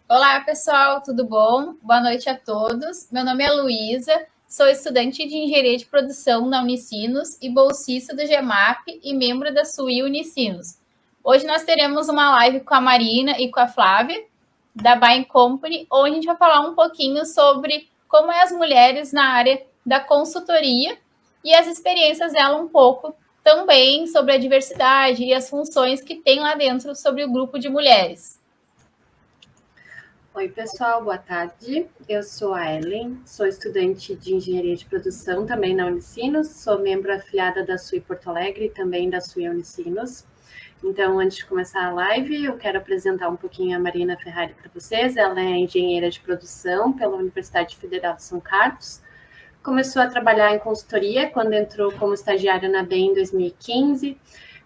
Olá, pessoal, tudo bom? Boa noite a todos. Meu nome é Luísa, sou estudante de Engenharia de Produção na Unicinos e bolsista do GEMAP e membro da SUI Unicinos. Hoje nós teremos uma live com a Marina e com a Flávia, da Bain Company, onde a gente vai falar um pouquinho sobre como é as mulheres na área da consultoria e as experiências dela um pouco também sobre a diversidade e as funções que tem lá dentro sobre o grupo de mulheres. Oi, pessoal, boa tarde. Eu sou a Ellen, sou estudante de Engenharia de Produção também na Unicinos, sou membro afiliada da SUI Porto Alegre e também da SUI Unicinos. Então, antes de começar a live, eu quero apresentar um pouquinho a Marina Ferrari para vocês. Ela é engenheira de produção pela Universidade Federal de São Carlos. Começou a trabalhar em consultoria quando entrou como estagiária na BEM em 2015.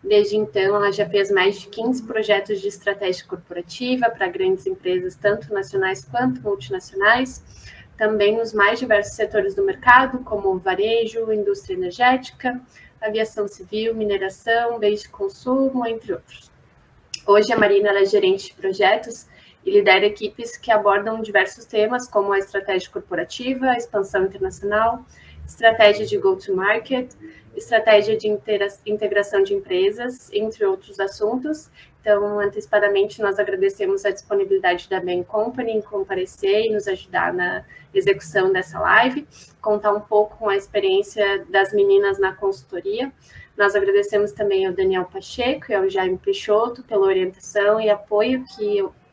Desde então, ela já fez mais de 15 projetos de estratégia corporativa para grandes empresas, tanto nacionais quanto multinacionais, também nos mais diversos setores do mercado, como varejo, indústria energética, aviação civil, mineração, bens de consumo, entre outros. Hoje, a Marina é gerente de projetos e lidera equipes que abordam diversos temas, como a estratégia corporativa, a expansão internacional, estratégia de go-to-market, estratégia de integração de empresas, entre outros assuntos. Então, antecipadamente, nós agradecemos a disponibilidade da Bain Company em comparecer e nos ajudar na execução dessa live, contar um pouco com a experiência das meninas na consultoria. Nós agradecemos também ao Daniel Pacheco e ao Jaime Peixoto pela orientação e apoio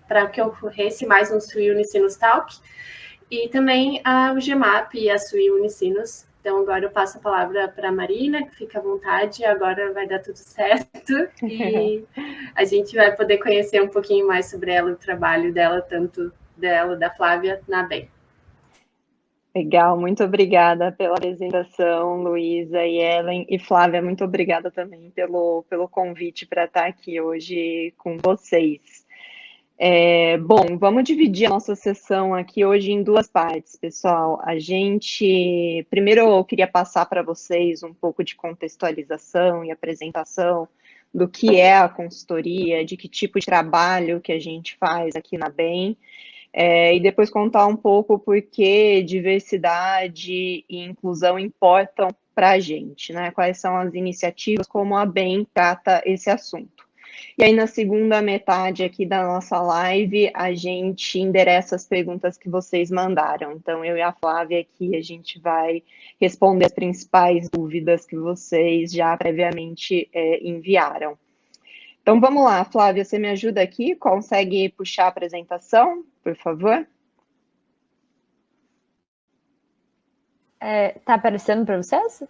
para que ocorresse mais um SUI Unicinos Talk, e também ao GEMAP e a SUI Unicinos. Então, agora eu passo a palavra para a Marina, que fica à vontade, agora vai dar tudo certo, e a gente vai poder conhecer um pouquinho mais sobre ela, o trabalho dela, tanto dela, da Flávia, na BEM. Legal, muito obrigada pela apresentação, Luísa e Ellen. E Flávia, muito obrigada também pelo convite para estar aqui hoje com vocês. Bom, vamos dividir a nossa sessão aqui hoje em duas partes, pessoal. Primeiro eu queria passar para vocês um pouco de contextualização e apresentação do que é a consultoria, de que tipo de trabalho que a gente faz aqui na BEM. E depois contar um pouco por que diversidade e inclusão importam para a gente, né? Quais são as iniciativas, como a BEM trata esse assunto. E aí, na segunda metade aqui da nossa live, a gente endereça as perguntas que vocês mandaram. Então, eu e a Flávia aqui, a gente vai responder as principais dúvidas que vocês já previamente enviaram. Então, vamos lá, Flávia, você me ajuda aqui? Consegue puxar a apresentação, por favor? Tá aparecendo para vocês?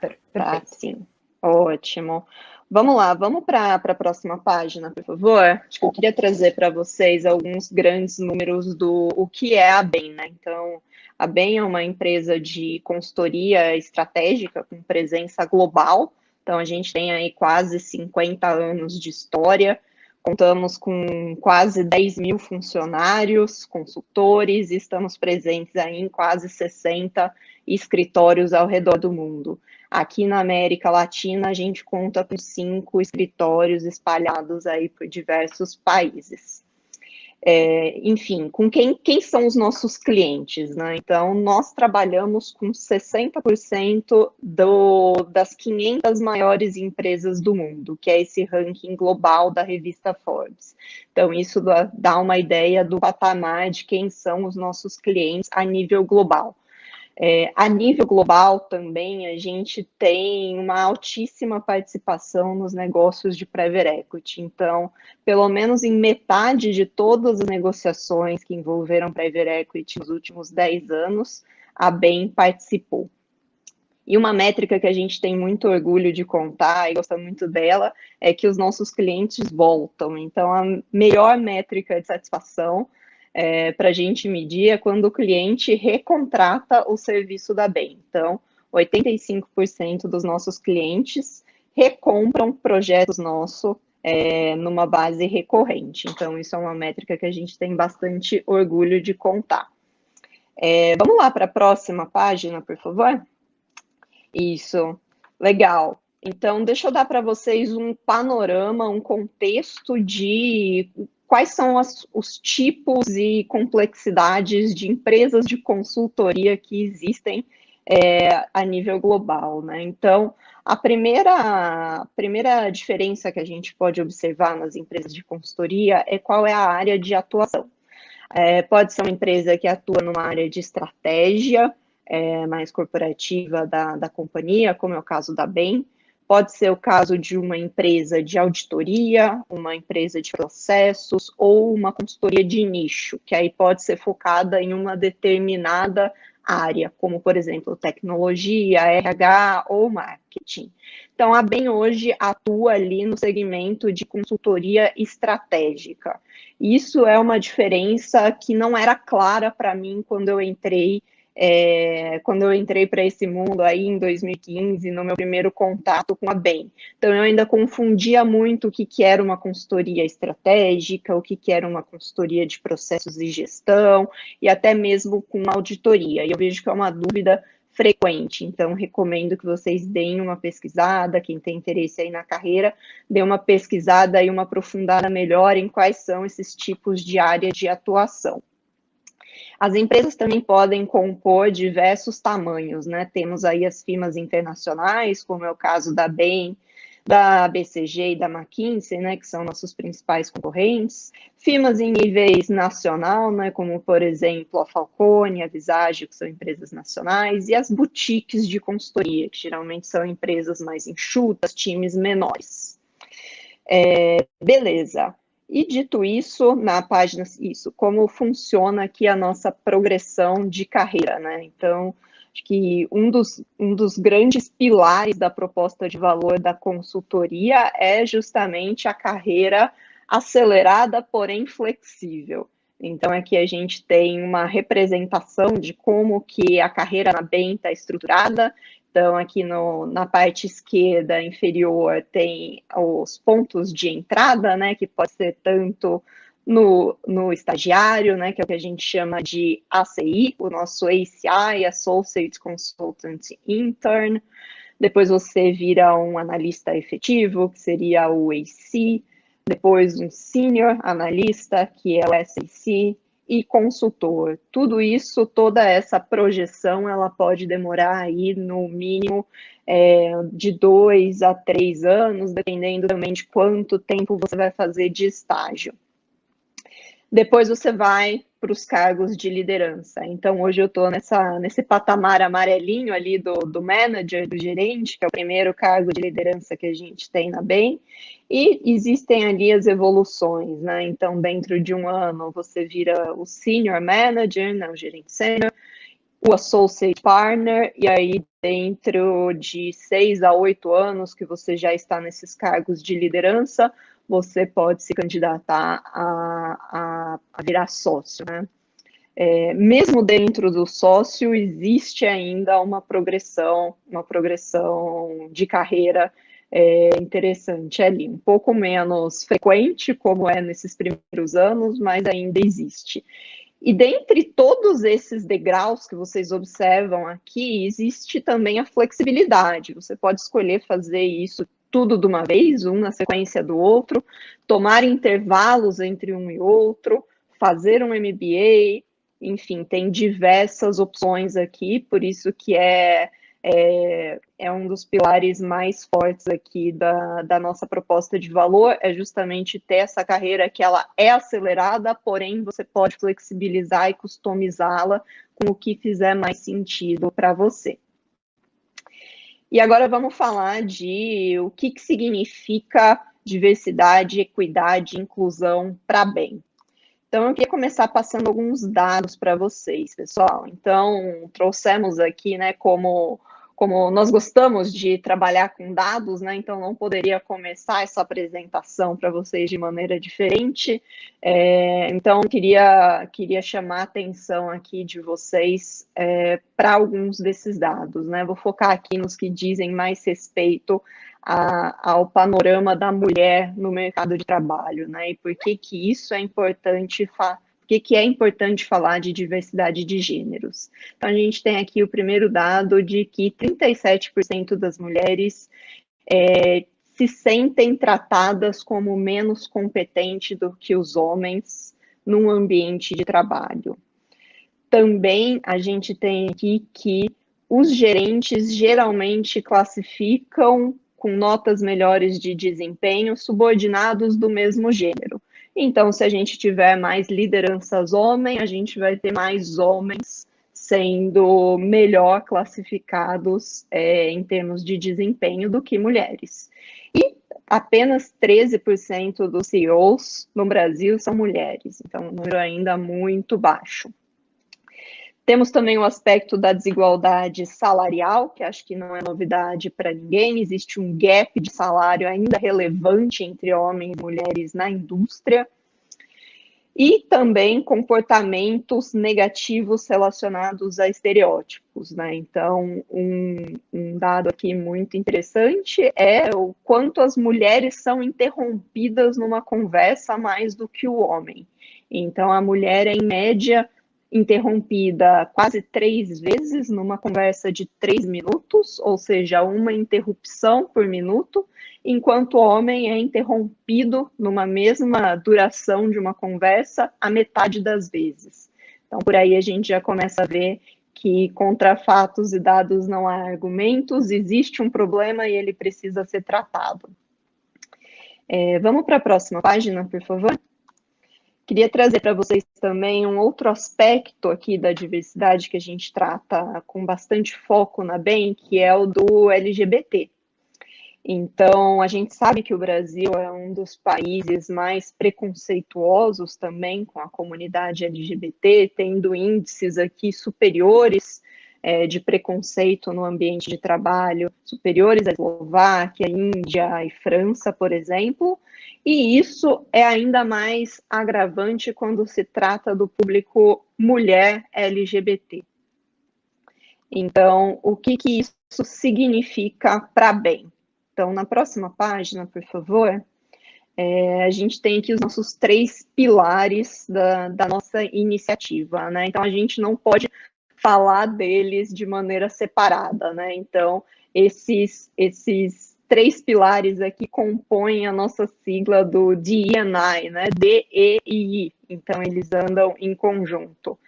Perfeito. Tá, sim. Ótimo. Vamos lá, vamos para a próxima página, por favor. Acho que eu queria trazer para vocês alguns grandes números do o que é a BEM, né? Então, a BEM é uma empresa de consultoria estratégica com presença global. Então, a gente tem aí quase 50 anos de história, contamos com quase 10 mil funcionários, consultores, e estamos presentes aí em quase 60 escritórios ao redor do mundo. Aqui na América Latina, a gente conta com 5 escritórios espalhados aí por diversos países. Enfim, com quem são os nossos clientes, né? Então, nós trabalhamos com 60% das 500 maiores empresas do mundo, que é esse ranking global da revista Forbes. Então, isso dá uma ideia do patamar de quem são os nossos clientes a nível global. A nível global também, a gente tem uma altíssima participação nos negócios de private equity. Então, pelo menos em metade de todas as negociações que envolveram private equity nos últimos 10 anos, a BEM participou. E uma métrica que a gente tem muito orgulho de contar e gosta muito dela é que os nossos clientes voltam. Então, a melhor métrica de satisfação para a gente medir é quando o cliente recontrata o serviço da BEM. Então, 85% dos nossos clientes recompram projetos nossos numa base recorrente. Então, isso é uma métrica que a gente tem bastante orgulho de contar. Vamos lá para a próxima página, por favor? Isso, legal. Então, deixa eu dar para vocês um panorama, um contexto de quais são os tipos e complexidades de empresas de consultoria que existem a nível global, né? Então, a primeira diferença que a gente pode observar nas empresas de consultoria é qual é a área de atuação. Pode ser uma empresa que atua numa área de estratégia mais corporativa da companhia, como é o caso da Bain. Pode ser o caso de uma empresa de auditoria, uma empresa de processos ou uma consultoria de nicho, que aí pode ser focada em uma determinada área, como, por exemplo, tecnologia, RH ou marketing. Então, a Bain hoje atua ali no segmento de consultoria estratégica. Isso é uma diferença que não era clara para mim quando eu entrei para esse mundo aí em 2015, no meu primeiro contato com a Bain. Então, eu ainda confundia muito o que era uma consultoria estratégica, o que era uma consultoria de processos e gestão, e até mesmo com auditoria. E eu vejo que é uma dúvida frequente, então recomendo que vocês deem uma pesquisada, quem tem interesse aí na carreira, dê uma pesquisada e uma aprofundada melhor em quais são esses tipos de área de atuação. As empresas também podem compor diversos tamanhos, né? Temos aí as firmas internacionais, como é o caso da Bain, da BCG e da McKinsey, né, que são nossos principais concorrentes, firmas em níveis nacional, né, como, por exemplo, a Falcone, a Visagio, que são empresas nacionais, e as boutiques de consultoria, que geralmente são empresas mais enxutas, times menores. Beleza. E dito isso, na página, como funciona aqui a nossa progressão de carreira, né? Então, acho que um dos grandes pilares da proposta de valor da consultoria é justamente a carreira acelerada, porém flexível. Então, aqui a gente tem uma representação de como que a carreira na Bain está estruturada. Então, aqui na parte esquerda inferior tem os pontos de entrada, né, que pode ser tanto no estagiário, né, que é o que a gente chama de ACI, o nosso ACI, Associate Consultant Intern. Depois você vira um analista efetivo, que seria o AC. Depois um Senior Analista, que é o SAC. E consultor. Tudo isso, toda essa projeção, ela pode demorar aí no mínimo de 2 a 3 anos, dependendo também de quanto tempo você vai fazer de estágio. Depois você vai para os cargos de liderança. Então, hoje eu estou nesse patamar amarelinho ali do manager, do gerente, que é o primeiro cargo de liderança que a gente tem na Bain, e existem ali as evoluções, né? Então, dentro de um ano, você vira o senior manager, né, o gerente sênior, o associate partner, e aí dentro de 6 a 8 anos que você já está nesses cargos de liderança, você pode se candidatar a virar sócio, né? Mesmo dentro do sócio, existe ainda uma progressão de carreira interessante ali, um pouco menos frequente, como é nesses primeiros anos, mas ainda existe. E dentre todos esses degraus que vocês observam aqui, existe também a flexibilidade. Você pode escolher fazer isso tudo de uma vez, um na sequência do outro, tomar intervalos entre um e outro, fazer um MBA, enfim, tem diversas opções aqui, por isso que é um dos pilares mais fortes aqui da nossa proposta de valor, é justamente ter essa carreira que ela é acelerada, porém você pode flexibilizar e customizá-la com o que fizer mais sentido para você. E agora vamos falar de o que significa diversidade, equidade e inclusão para a Bain. Então, eu queria começar passando alguns dados para vocês, pessoal. Então, trouxemos aqui, né, como nós gostamos de trabalhar com dados, né, então não poderia começar essa apresentação para vocês de maneira diferente. Então, queria chamar a atenção aqui de vocês para alguns desses dados, né. Vou focar aqui nos que dizem mais respeito ao panorama da mulher no mercado de trabalho, né? E por que isso é importante, que é importante falar de diversidade de gêneros. Então, a gente tem aqui o primeiro dado de que 37% das mulheres se sentem tratadas como menos competentes do que os homens num ambiente de trabalho. Também a gente tem aqui que os gerentes geralmente classificam com notas melhores de desempenho subordinados do mesmo gênero. Então, se a gente tiver mais lideranças homens, a gente vai ter mais homens sendo melhor classificados em termos de desempenho do que mulheres. E apenas 13% dos CEOs no Brasil são mulheres, então um número ainda muito baixo. Temos também o aspecto da desigualdade salarial, que acho que não é novidade para ninguém. Existe um gap de salário ainda relevante entre homens e mulheres na indústria. E também comportamentos negativos relacionados a estereótipos, né? Então, um dado aqui muito interessante é o quanto as mulheres são interrompidas numa conversa mais do que o homem. Então, a mulher é, em média, interrompida quase 3 vezes numa conversa de 3 minutos, ou seja, uma interrupção por minuto, enquanto o homem é interrompido numa mesma duração de uma conversa a metade das vezes. Então, por aí a gente já começa a ver que contra fatos e dados não há argumentos, existe um problema e ele precisa ser tratado. Vamos para a próxima página, por favor? Queria trazer para vocês também um outro aspecto aqui da diversidade que a gente trata com bastante foco na BEM, que é o do LGBT. Então, a gente sabe que o Brasil é um dos países mais preconceituosos também com a comunidade LGBT, tendo índices aqui superiores de preconceito no ambiente de trabalho, superiores à Eslováquia, Índia e França, por exemplo, e isso é ainda mais agravante quando se trata do público mulher LGBT. Então, o que isso significa para a BEM? Então, na próxima página, por favor, a gente tem aqui os nossos 3 pilares da nossa iniciativa, né? Então, a gente não pode falar deles de maneira separada, né? Então, esses 3 pilares aqui compõem a nossa sigla do DE&I, né? D-E-I-I. Então, eles andam em conjunto.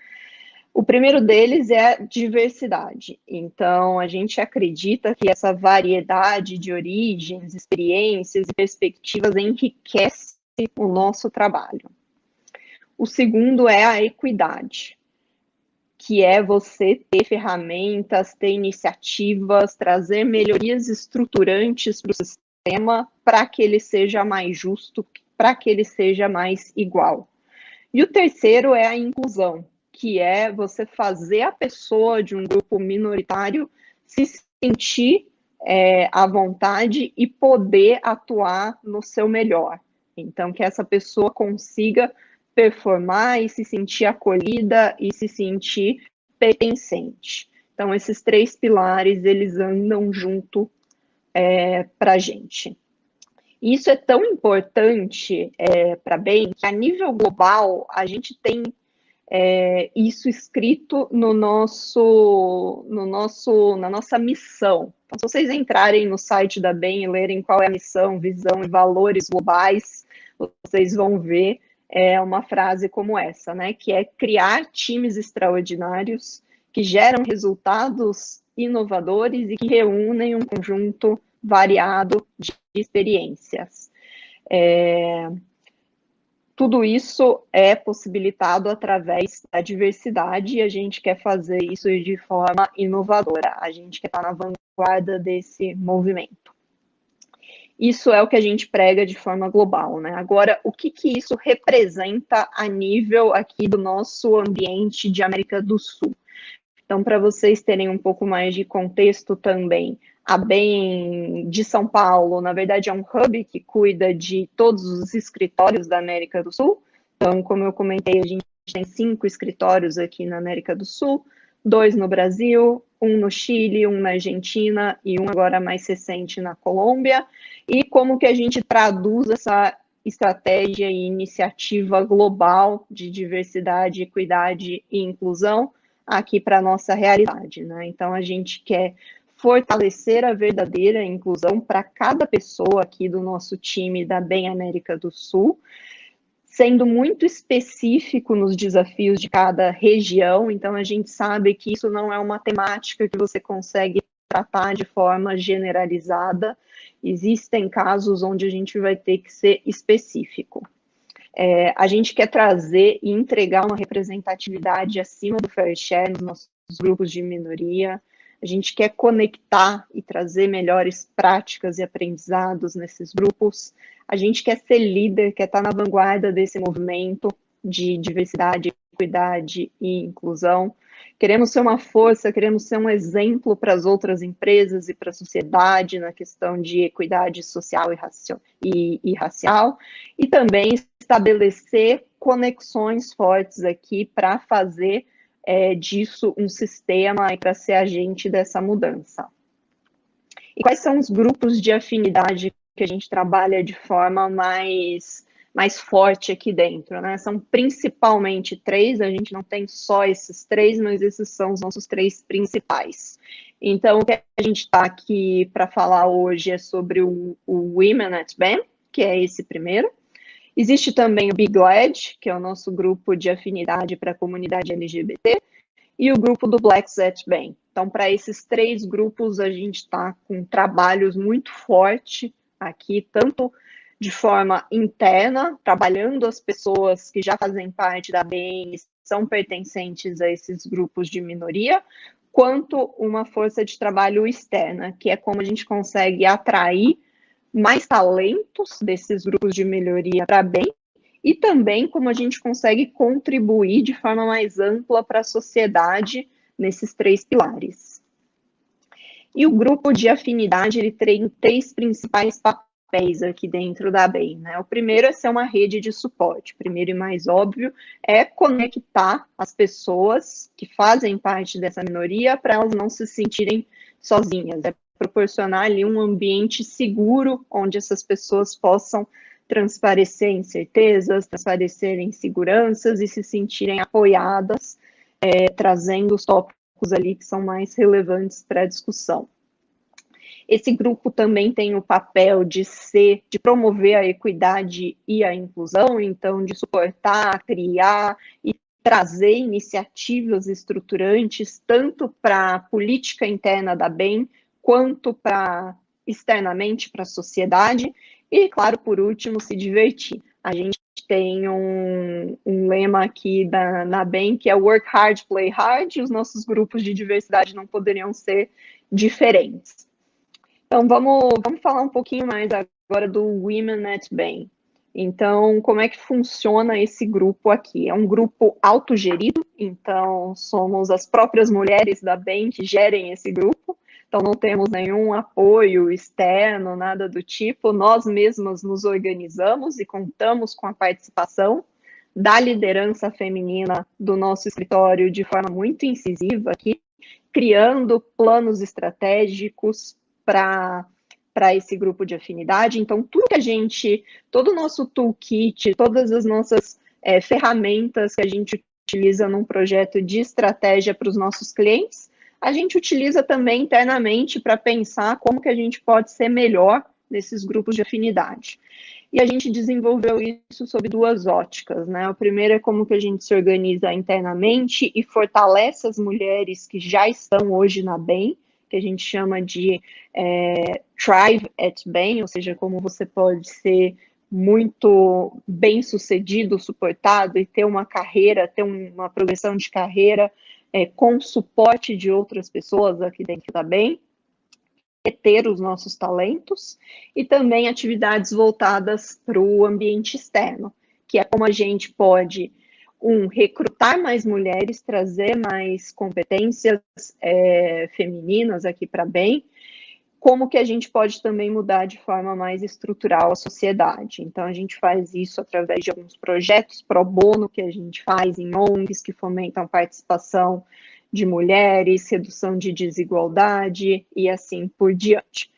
O primeiro deles é a diversidade. Então, a gente acredita que essa variedade de origens, experiências e perspectivas enriquece o nosso trabalho. O segundo é a equidade, que é você ter ferramentas, ter iniciativas, trazer melhorias estruturantes para o sistema para que ele seja mais justo, para que ele seja mais igual. E o terceiro é a inclusão, que é você fazer a pessoa de um grupo minoritário se sentir à vontade e poder atuar no seu melhor. Então, que essa pessoa consiga performar e se sentir acolhida e se sentir pertencente. Então, esses 3 pilares, eles andam junto para a gente. Isso é tão importante para a BEM, que a nível global, a gente tem isso escrito na nossa missão. Então, se vocês entrarem no site da BEM e lerem qual é a missão, visão e valores globais, vocês vão ver uma frase como essa, né? Que é criar times extraordinários que geram resultados inovadores e que reúnem um conjunto variado de experiências. Tudo isso é possibilitado através da diversidade e a gente quer fazer isso de forma inovadora. A gente quer estar na vanguarda desse movimento. Isso é o que a gente prega de forma global, né? Agora, o que isso representa a nível aqui do nosso ambiente de América do Sul? Então, para vocês terem um pouco mais de contexto também, a BEM de São Paulo, na verdade, é um hub que cuida de todos os escritórios da América do Sul. Então, como eu comentei, a gente tem 5 escritórios aqui na América do Sul, 2 no Brasil, 1 no Chile, 1 na Argentina e 1 agora mais recente na Colômbia. E como que a gente traduz essa estratégia e iniciativa global de diversidade, equidade e inclusão aqui para a nossa realidade, né? Então, a gente quer fortalecer a verdadeira inclusão para cada pessoa aqui do nosso time da BEM América do Sul, sendo muito específico nos desafios de cada região. Então, a gente sabe que isso não é uma temática que você consegue tratar de forma generalizada. Existem casos onde a gente vai ter que ser específico. A gente quer trazer e entregar uma representatividade acima do fair share nos nossos grupos de minoria. A gente quer conectar e trazer melhores práticas e aprendizados nesses grupos. A gente quer ser líder, quer estar na vanguarda desse movimento de diversidade, equidade e inclusão. Queremos ser uma força, queremos ser um exemplo para as outras empresas e para a sociedade na questão de equidade social e racial, e também estabelecer conexões fortes aqui para fazer disso um sistema e para ser agente dessa mudança. E quais são os grupos de afinidade que a gente trabalha de forma mais forte aqui dentro, né? São principalmente 3, a gente não tem só esses 3, mas esses são os nossos 3 principais. Então, o que a gente está aqui para falar hoje é sobre o Women at BEM, que é esse primeiro. Existe também o Be Glad, que é o nosso grupo de afinidade para a comunidade LGBT, e o grupo do Blacks at BEM. Então, para esses 3 grupos, a gente está com trabalhos muito fortes aqui, tanto de forma interna, trabalhando as pessoas que já fazem parte da BEM, são pertencentes a esses grupos de minoria, quanto uma força de trabalho externa, que é como a gente consegue atrair mais talentos desses grupos de melhoria para BEM, e também como a gente consegue contribuir de forma mais ampla para a sociedade nesses 3 pilares. E o grupo de afinidade, ele tem 3 principais papéis aqui dentro da BEM, né? O primeiro é ser uma rede de suporte. O primeiro e mais óbvio é conectar as pessoas que fazem parte dessa minoria para elas não se sentirem sozinhas, proporcionar ali um ambiente seguro onde essas pessoas possam transparecer incertezas, transparecer inseguranças e se sentirem apoiadas, trazendo os tópicos ali que são mais relevantes para a discussão. Esse grupo também tem o papel de promover a equidade e a inclusão, então de suportar, criar e trazer iniciativas estruturantes tanto para a política interna da BEM, quanto para externamente para a sociedade, e, claro, por último, se divertir. A gente tem um lema aqui na BEM, que é Work Hard, Play Hard, e os nossos grupos de diversidade não poderiam ser diferentes. Então, vamos falar um pouquinho mais agora do Women at BEM. Então, como é que funciona esse grupo aqui? É um grupo autogerido, então somos as próprias mulheres da BEM que gerem esse grupo, então não temos nenhum apoio externo, nada do tipo, nós mesmas nos organizamos e contamos com a participação da liderança feminina do nosso escritório de forma muito incisiva aqui, criando planos estratégicos para esse grupo de afinidade. Então, todo o nosso toolkit, todas as nossas ferramentas que a gente utiliza num projeto de estratégia para os nossos clientes, a gente utiliza também internamente para pensar como que a gente pode ser melhor nesses grupos de afinidade. E a gente desenvolveu isso sob 2 óticas, né? O primeiro é como que a gente se organiza internamente e fortalece as mulheres que já estão hoje na BEM, que a gente chama de Thrive at BEM, ou seja, como você pode ser muito bem sucedido, suportado e ter uma carreira, ter uma progressão de carreira com suporte de outras pessoas aqui dentro da BEM, ter os nossos talentos, e também atividades voltadas para o ambiente externo, que é como a gente pode, recrutar mais mulheres, trazer mais competências femininas aqui para a BEM, como que a gente pode também mudar de forma mais estrutural a sociedade. Então, a gente faz isso através de alguns projetos pro bono que a gente faz em ONGs que fomentam participação de mulheres, redução de desigualdade e assim por diante.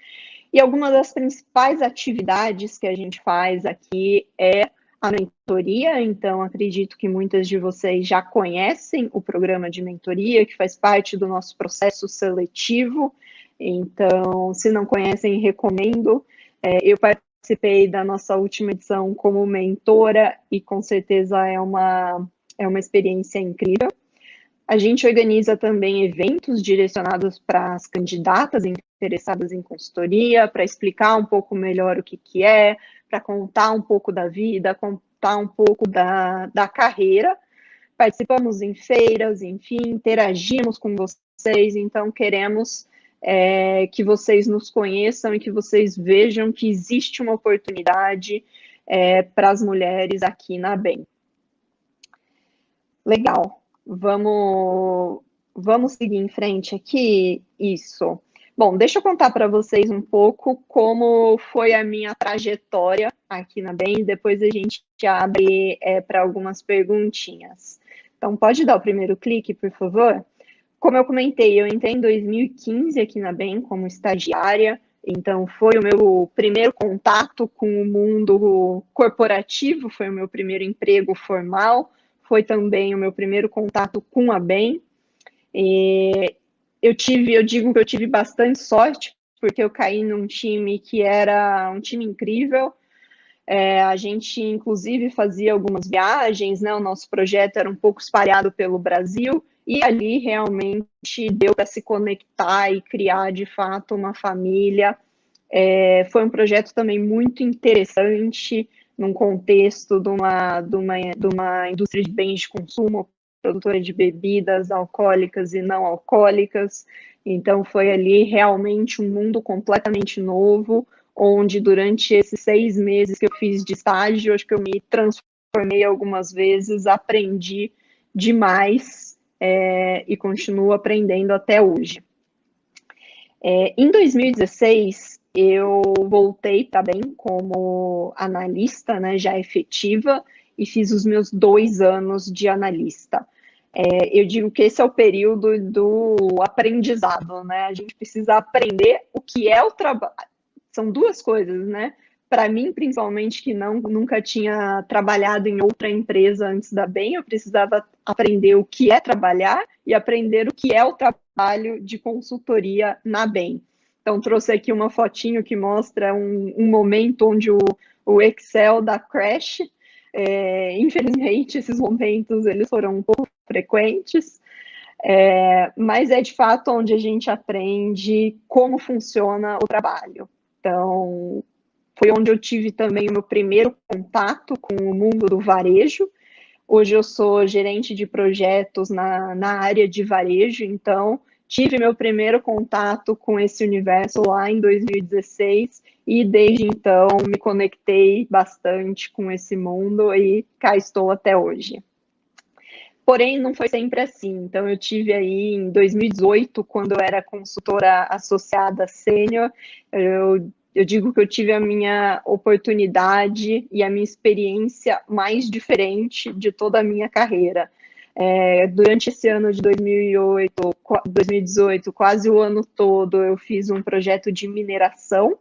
E alguma das principais atividades que a gente faz aqui é a mentoria, então acredito que muitas de vocês já conhecem o programa de mentoria, que faz parte do nosso processo seletivo. Então, se não conhecem, recomendo. Eu participei da nossa última edição como mentora e com certeza é uma experiência incrível. A gente organiza também eventos direcionados para as candidatas interessadas em consultoria, para explicar um pouco melhor o que é, para contar um pouco da vida, contar um pouco da carreira. Participamos em feiras, enfim, interagimos com vocês, então queremos que vocês nos conheçam e que vocês vejam que existe uma oportunidade para as mulheres aqui na ABEM. Legal. Vamos seguir em frente aqui? Isso. Bom, deixa eu contar para vocês um pouco como foi a minha trajetória aqui na ABEM, depois a gente abre para algumas perguntinhas. Então, pode dar o primeiro clique, por favor? Como eu comentei, eu entrei em 2015 aqui na ABEM como estagiária, então foi o meu primeiro contato com o mundo corporativo, foi o meu primeiro emprego formal, foi também o meu primeiro contato com a ABEM. Eu digo que eu tive bastante sorte, porque eu caí num time que era um time incrível. A gente, inclusive, fazia algumas viagens, né? O nosso projeto era um pouco espalhado pelo Brasil, e ali realmente deu para se conectar e criar, de fato, uma família. Foi um projeto também muito interessante, num contexto de uma indústria de bens de consumo, produtora de bebidas alcoólicas e não alcoólicas. Então, foi ali realmente um mundo completamente novo, onde durante esses 6 meses que eu fiz de estágio, acho que eu me transformei algumas vezes, aprendi demais e continuo aprendendo até hoje. Em 2016, eu voltei para a ABEM como analista, né, já efetiva, e fiz os meus 2 anos de analista. Eu digo que esse é o período do aprendizado, né? A gente precisa aprender o que é o trabalho. São 2 coisas, né? Para mim, principalmente, que nunca tinha trabalhado em outra empresa antes da ABEM, eu precisava aprender o que é trabalhar e aprender o que é o trabalho de consultoria na ABEM. Então, trouxe aqui uma fotinho que mostra um momento onde o Excel dá crash. Infelizmente, esses momentos eles foram um pouco frequentes, mas é de fato onde a gente aprende como funciona o trabalho. Então, foi onde eu tive também o meu primeiro contato com o mundo do varejo. Hoje eu sou gerente de projetos na área de varejo, então tive meu primeiro contato com esse universo lá em 2016 e desde então me conectei bastante com esse mundo e cá estou até hoje. Porém, não foi sempre assim. Então, eu tive aí em 2018, quando eu era consultora associada sênior, eu digo que eu tive a minha oportunidade e a minha experiência mais diferente de toda a minha carreira. Durante esse ano de 2018, quase o ano todo, eu fiz um projeto de mineração,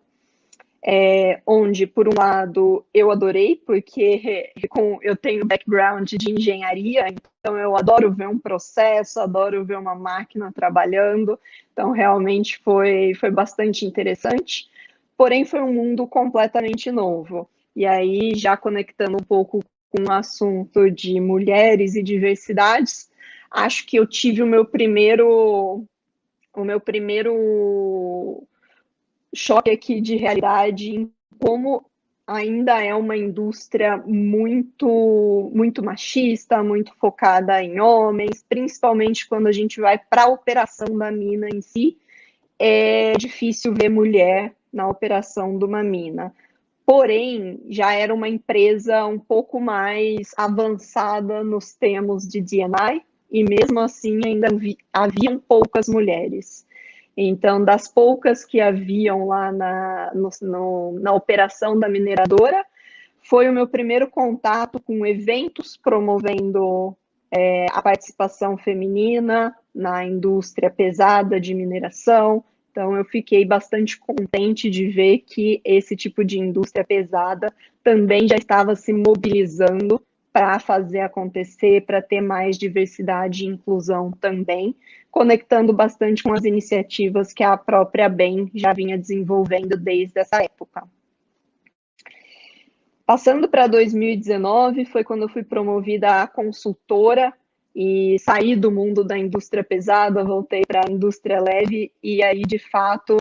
onde, por um lado, eu adorei, porque eu tenho background de engenharia, então eu adoro ver um processo, adoro ver uma máquina trabalhando, então realmente foi bastante interessante, porém foi um mundo completamente novo. E aí, já conectando um pouco com o assunto de mulheres e diversidades, acho que eu tive o meu primeiro choque aqui de realidade em como ainda é uma indústria muito machista, muito focada em homens, principalmente quando a gente vai para a operação da mina em si, é difícil ver mulher na operação de uma mina. Porém, já era uma empresa um pouco mais avançada nos termos de D&I, e mesmo assim ainda haviam poucas mulheres. Então, das poucas que haviam lá na operação da mineradora, foi o meu primeiro contato com eventos promovendo a participação feminina na indústria pesada de mineração. Então, eu fiquei bastante contente de ver que esse tipo de indústria pesada também já estava se mobilizando para fazer acontecer, para ter mais diversidade e inclusão também, conectando bastante com as iniciativas que a própria BEM já vinha desenvolvendo desde essa época. Passando para 2019, foi quando eu fui promovida a consultora e saí do mundo da indústria pesada, voltei para a indústria leve, e aí, de fato,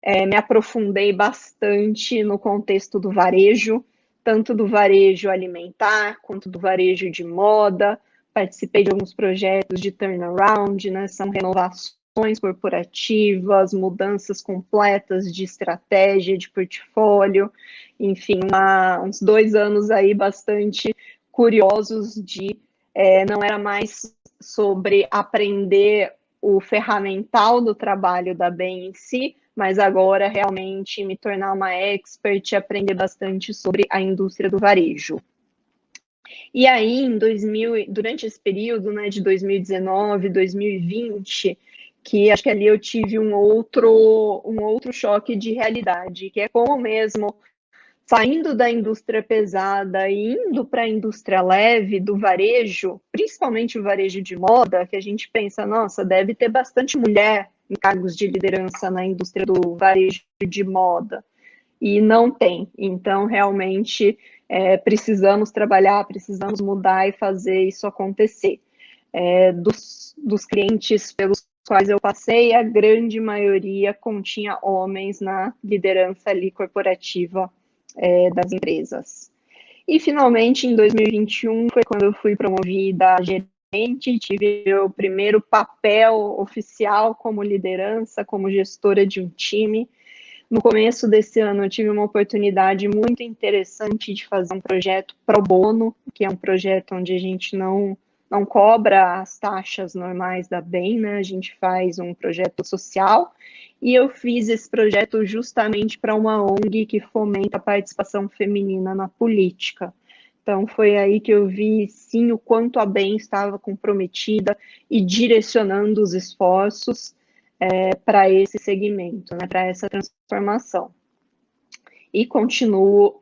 me aprofundei bastante no contexto do varejo, tanto do varejo alimentar, quanto do varejo de moda. Participei de alguns projetos de turnaround, né? São renovações corporativas, mudanças completas de estratégia, de portfólio, enfim, uns 2 anos aí bastante curiosos não era mais sobre aprender o ferramental do trabalho da BEM em si, mas agora realmente me tornar uma expert e aprender bastante sobre a indústria do varejo. E aí, durante esse período, né, de 2019, 2020, que acho que ali eu tive um outro choque de realidade, que é como mesmo saindo da indústria pesada e indo para a indústria leve do varejo, principalmente o varejo de moda, que a gente pensa, nossa, deve ter bastante mulher em cargos de liderança na indústria do varejo de moda. E não tem. Então, realmente, precisamos trabalhar, precisamos mudar e fazer isso acontecer. Dos clientes pelos quais eu passei, a grande maioria continha homens na liderança ali corporativa das empresas. E, finalmente, em 2021, foi quando eu fui promovida a gerente, tive o primeiro papel oficial como liderança, como gestora de um time. No começo desse ano, eu tive uma oportunidade muito interessante de fazer um projeto pro bono, que é um projeto onde a gente não cobra as taxas normais da BEM, né? A gente faz um projeto social, e eu fiz esse projeto justamente para uma ONG que fomenta a participação feminina na política. Então, foi aí que eu vi, sim, o quanto a BEM estava comprometida e direcionando os esforços para esse segmento, né, para essa transformação. E continuo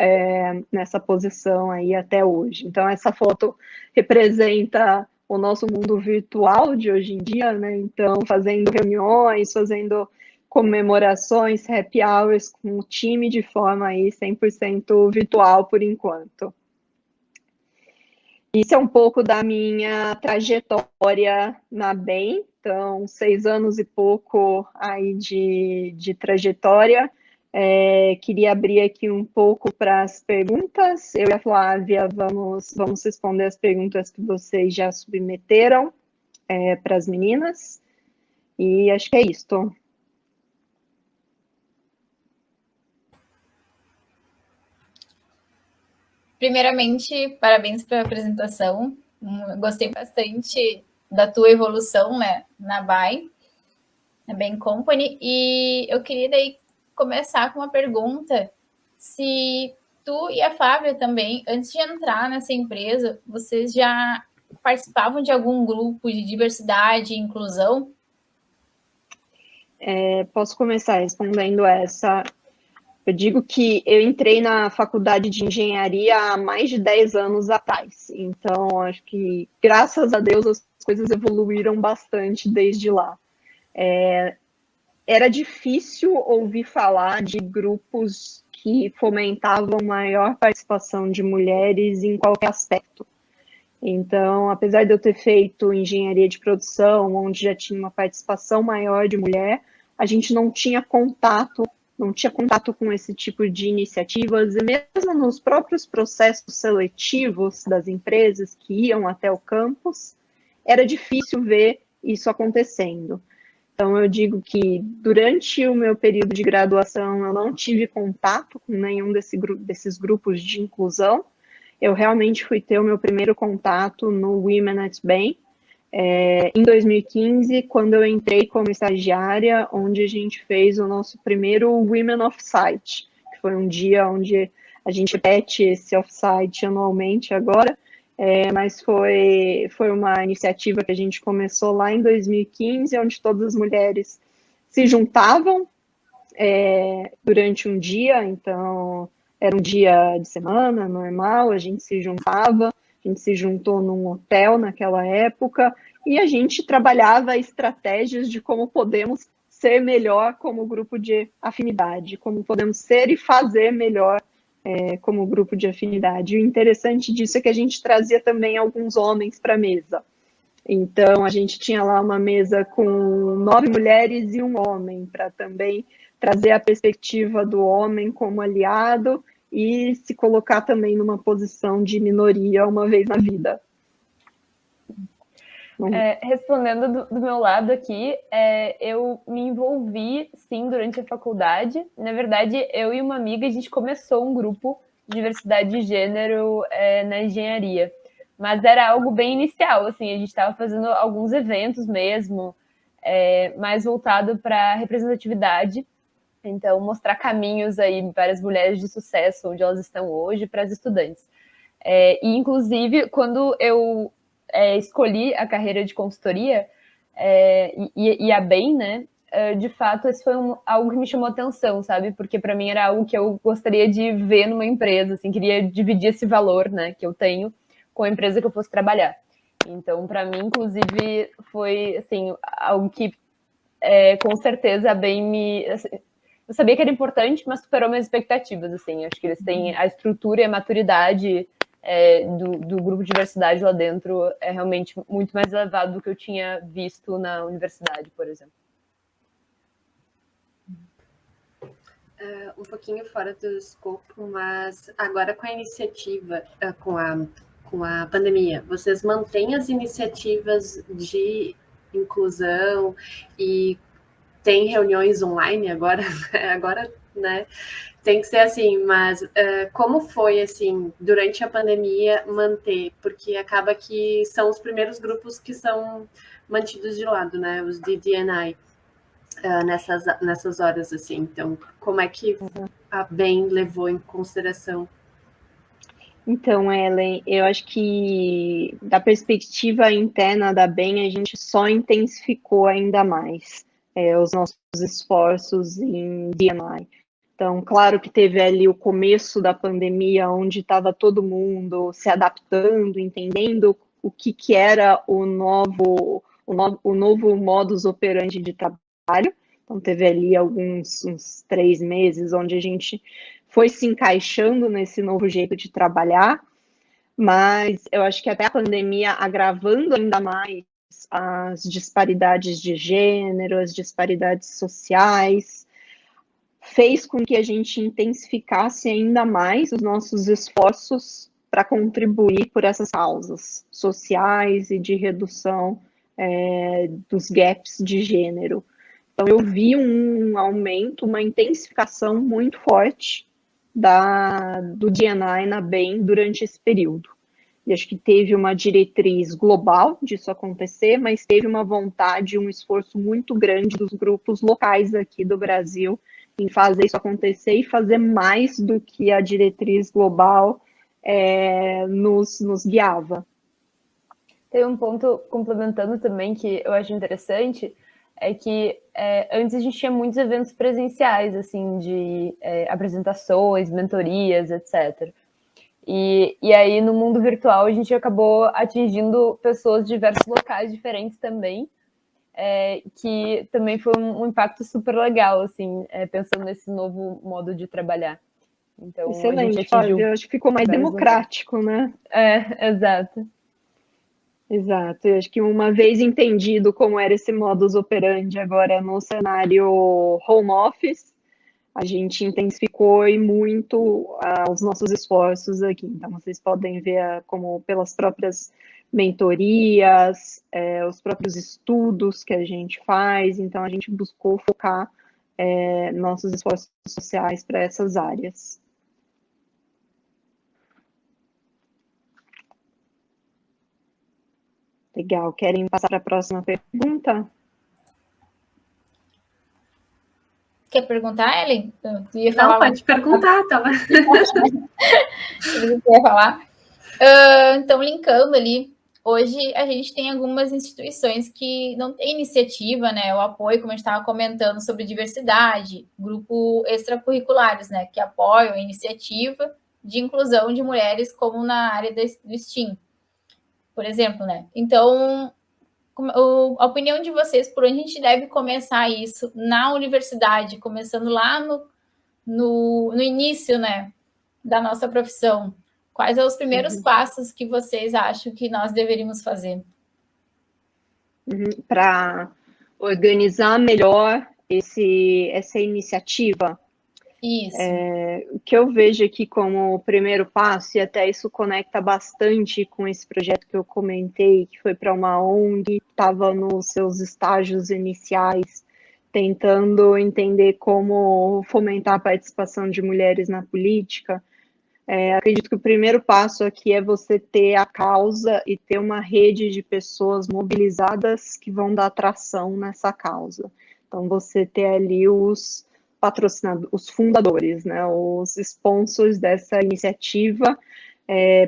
nessa posição aí até hoje. Então, essa foto representa o nosso mundo virtual de hoje em dia, né? Então, fazendo reuniões, fazendo comemorações, happy hours com o time de forma aí 100% virtual por enquanto. Isso é um pouco da minha trajetória na BEM, então 6 anos e pouco aí de trajetória. Queria abrir aqui um pouco para as perguntas. Eu e a Flávia vamos responder as perguntas que vocês já submeteram para as meninas. E acho que é isto. Primeiramente, parabéns pela apresentação. Gostei bastante da tua evolução, né, na BAE, na BEM Company. E eu queria daí começar com uma pergunta. Se tu e a Flávia também, antes de entrar nessa empresa, vocês já participavam de algum grupo de diversidade e inclusão? Posso começar respondendo essa. Eu digo que eu entrei na faculdade de engenharia há mais de 10 anos atrás. Então, acho que, graças a Deus, as coisas evoluíram bastante desde lá. Era difícil ouvir falar de grupos que fomentavam maior participação de mulheres em qualquer aspecto. Então, apesar de eu ter feito engenharia de produção, onde já tinha uma participação maior de mulher, a gente não tinha contato com esse tipo de iniciativas, e mesmo nos próprios processos seletivos das empresas que iam até o campus, era difícil ver isso acontecendo. Então, eu digo que durante o meu período de graduação, eu não tive contato com nenhum desses grupos de inclusão. Eu realmente fui ter o meu primeiro contato no Women at BEM, em 2015, quando eu entrei como estagiária, onde a gente fez o nosso primeiro Women Offsite, que foi um dia onde a gente repete esse offsite anualmente agora, mas foi uma iniciativa que a gente começou lá em 2015, onde todas as mulheres se juntavam durante um dia, então era um dia de semana normal, a gente se juntava, A gente se juntou num hotel naquela época e a gente trabalhava estratégias de como podemos ser melhor como grupo de afinidade, como podemos ser e fazer melhor como grupo de afinidade. E o interessante disso é que a gente trazia também alguns homens para a mesa. Então, a gente tinha lá uma mesa com 9 mulheres e um homem, para também trazer a perspectiva do homem como aliado e se colocar também numa posição de minoria uma vez na vida. Respondendo do meu lado aqui, eu me envolvi, sim, durante a faculdade. Na verdade, eu e uma amiga, a gente começou um grupo de diversidade de gênero na engenharia. Mas era algo bem inicial, assim, a gente estava fazendo alguns eventos mesmo, mais voltado para representatividade. Então, mostrar caminhos aí para as mulheres de sucesso, onde elas estão hoje, para as estudantes. E, inclusive, quando eu escolhi a carreira de consultoria e a BEM, né? De fato, esse foi algo que me chamou atenção, sabe? Porque para mim era algo que eu gostaria de ver numa empresa, assim, queria dividir esse valor, né, que eu tenho com a empresa que eu fosse trabalhar. Então, para mim, inclusive, foi assim algo que com certeza a BEM me... Assim, eu sabia que era importante, mas superou minhas expectativas, assim. Acho que eles têm a estrutura e a maturidade do grupo de diversidade lá dentro é realmente muito mais elevado do que eu tinha visto na universidade, por exemplo. Um pouquinho fora do escopo, mas agora com a iniciativa, com a pandemia, vocês mantêm as iniciativas de inclusão e tem reuniões online agora, né? Tem que ser assim, mas como foi, assim, durante a pandemia manter? Porque acaba que são os primeiros grupos que são mantidos de lado, né? Os de D&I, nessas horas, assim. Então, como é que a BEM levou em consideração? Então, Ellen, eu acho que da perspectiva interna da BEM, a gente só intensificou ainda mais os nossos esforços em D&I. Então, claro que teve ali o começo da pandemia, onde estava todo mundo se adaptando, entendendo o que era o novo modus operandi de trabalho. Então, teve ali uns 3 meses, onde a gente foi se encaixando nesse novo jeito de trabalhar, mas eu acho que até a pandemia agravando ainda mais as disparidades de gênero, as disparidades sociais, fez com que a gente intensificasse ainda mais os nossos esforços para contribuir por essas causas sociais e de redução dos gaps de gênero. Então, eu vi um aumento, uma intensificação muito forte do D&I na BEM durante esse período. E acho que teve uma diretriz global disso acontecer, mas teve uma vontade, um esforço muito grande dos grupos locais aqui do Brasil em fazer isso acontecer e fazer mais do que a diretriz global nos guiava. Tem um ponto complementando também que eu acho interessante, é que antes a gente tinha muitos eventos presenciais, assim, de apresentações, mentorias, etc. E aí, no mundo virtual, a gente acabou atingindo pessoas de diversos locais diferentes também, que também foi um impacto super legal, assim, pensando nesse novo modo de trabalhar. Então, excelente, a gente atingiu... eu acho que ficou mais democrático, né? Exato. Exato, eu acho que uma vez entendido como era esse modus operandi agora no cenário home office, a gente intensificou e muito os nossos esforços aqui. Então, vocês podem ver como pelas próprias mentorias, os próprios estudos que a gente faz. Então, a gente buscou focar nossos esforços sociais para essas áreas. Legal. Querem passar para a próxima pergunta? Quer perguntar, Ellen? Tu ia falar. Não, pode perguntar, tava. Eu ia falar. Então, linkando ali, hoje a gente tem algumas instituições que não têm iniciativa, né? O apoio, como a gente estava comentando, sobre diversidade, grupo extracurriculares, né? Que apoiam a iniciativa de inclusão de mulheres, como na área do STEAM. por exemplo, né? Então, a opinião de vocês, por onde a gente deve começar isso na universidade, começando lá no início, né, da nossa profissão? Quais são os primeiros passos que vocês acham que nós deveríamos fazer? Para organizar melhor essa iniciativa? Isso. O que eu vejo aqui como primeiro passo, e até isso conecta bastante com esse projeto que eu comentei, que foi para uma ONG, estava nos seus estágios iniciais, tentando entender como fomentar a participação de mulheres na política. Acredito que o primeiro passo aqui é você ter a causa e ter uma rede de pessoas mobilizadas que vão dar atração nessa causa. Então, você ter ali os patrocinadores, os fundadores, né, os sponsors dessa iniciativa.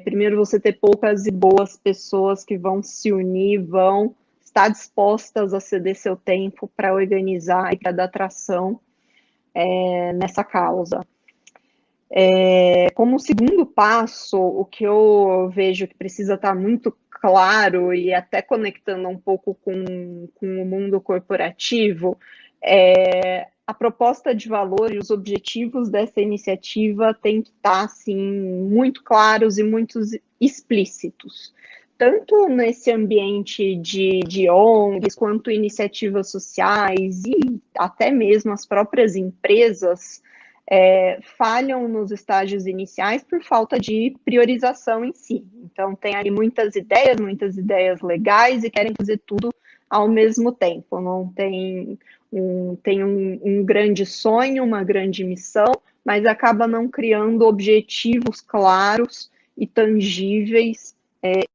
Primeiro, você ter poucas e boas pessoas que vão se unir, vão estar dispostas a ceder seu tempo para organizar e para dar atração nessa causa. Como segundo passo, o que eu vejo que precisa estar muito claro e até conectando um pouco com o mundo corporativo, a proposta de valor e os objetivos dessa iniciativa têm que estar assim, muito claros e muito explícitos. Tanto nesse ambiente de ONGs, quanto iniciativas sociais e até mesmo as próprias empresas falham nos estágios iniciais por falta de priorização em si. Então, tem ali muitas ideias legais e querem fazer tudo ao mesmo tempo. Não tem um grande sonho, uma grande missão, mas acaba não criando objetivos claros e tangíveis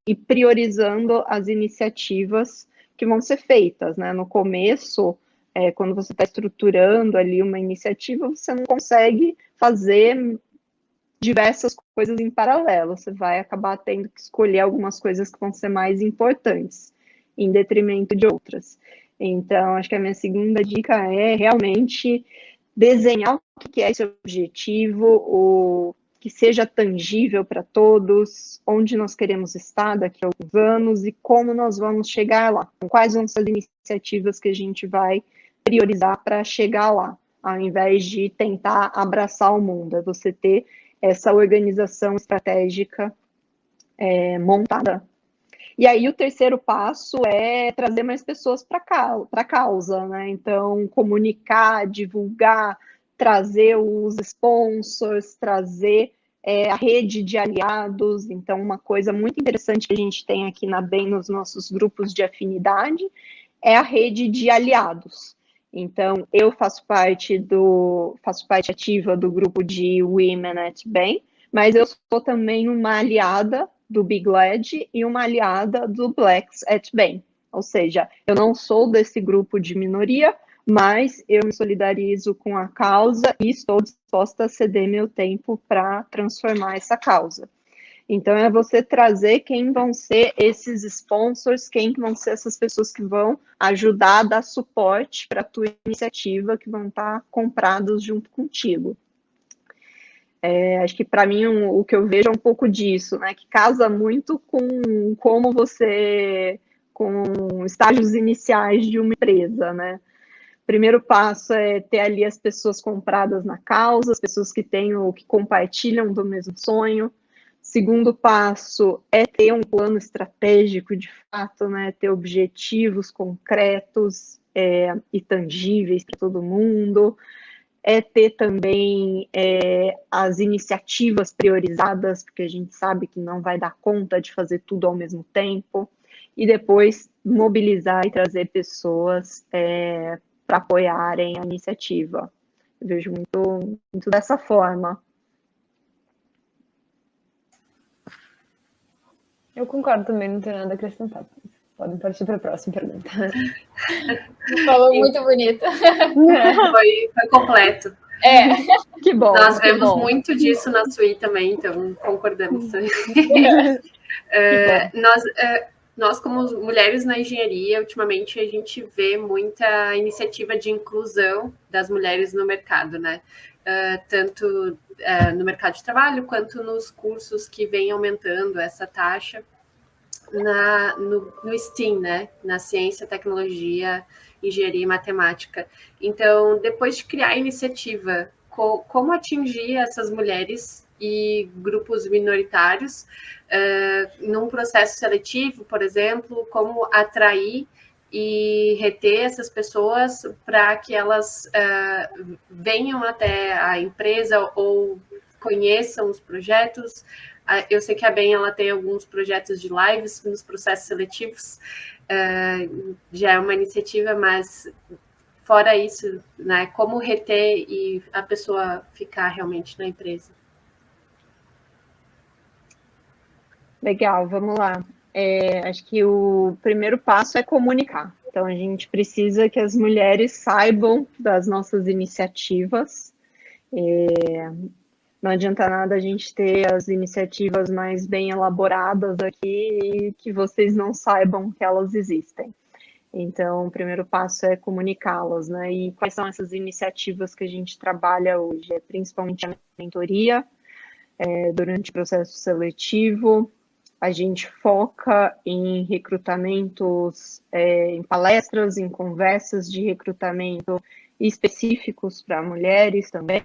e priorizando as iniciativas que vão ser feitas, né? No começo, quando você está estruturando ali uma iniciativa, você não consegue fazer diversas coisas em paralelo, você vai acabar tendo que escolher algumas coisas que vão ser mais importantes, em detrimento de outras. Então, acho que a minha segunda dica é realmente desenhar o que é esse objetivo, que seja tangível para todos, onde nós queremos estar daqui a alguns anos e como nós vamos chegar lá. Quais vão ser as iniciativas que a gente vai priorizar para chegar lá, ao invés de tentar abraçar o mundo, é você ter essa organização estratégica montada. E aí o terceiro passo é trazer mais pessoas para a causa, né? Então, comunicar, divulgar, trazer os sponsors, trazer a rede de aliados. Então, uma coisa muito interessante que a gente tem aqui na BEM nos nossos grupos de afinidade é a rede de aliados. Então, eu faço parte ativa do grupo de Women at BEM, mas eu sou também uma aliada do Big LED e uma aliada do Blacks at BEM. Ou seja, eu não sou desse grupo de minoria, mas eu me solidarizo com a causa e estou disposta a ceder meu tempo para transformar essa causa. Então, é você trazer quem vão ser esses sponsors, quem vão ser essas pessoas que vão ajudar a dar suporte para a tua iniciativa, que vão estar comprados junto contigo. Acho que para mim o que eu vejo é um pouco disso, né? Que casa muito com como com estágios iniciais de uma empresa, né? Primeiro passo é ter ali as pessoas compradas na causa, as pessoas que compartilham do mesmo sonho. Segundo passo é ter um plano estratégico de fato, né? Ter objetivos concretos e tangíveis para todo mundo. Ter também as iniciativas priorizadas, porque a gente sabe que não vai dar conta de fazer tudo ao mesmo tempo, e depois mobilizar e trazer pessoas para apoiarem a iniciativa. Eu vejo muito dessa forma. Eu concordo também, não tenho nada a acrescentar. Podem partir para a próxima pergunta. Falou muito bonito. Foi completo. Que bom. Nós vemos muito disso na SUI também, então concordamos. Nós, como mulheres na engenharia, ultimamente a gente vê muita iniciativa de inclusão das mulheres no mercado, né? Tanto no mercado de trabalho, quanto nos cursos que vem aumentando essa taxa. no STEAM, né? Na ciência, tecnologia, engenharia e matemática. Então, depois de criar a iniciativa, como atingir essas mulheres e grupos minoritários num processo seletivo, por exemplo, como atrair e reter essas pessoas para que elas venham até a empresa ou conheçam os projetos. Eu sei que a BEM ela tem alguns projetos de lives nos processos seletivos, já é uma iniciativa, mas fora isso, né, como reter e a pessoa ficar realmente na empresa. Legal, vamos lá. Acho que o primeiro passo é comunicar. Então, a gente precisa que as mulheres saibam das nossas iniciativas. Não adianta nada a gente ter as iniciativas mais bem elaboradas aqui e que vocês não saibam que elas existem. Então, o primeiro passo é comunicá-las, né? E quais são essas iniciativas que a gente trabalha hoje? Principalmente a mentoria, durante o processo seletivo. A gente foca em recrutamentos, em palestras, em conversas de recrutamento específicos para mulheres também,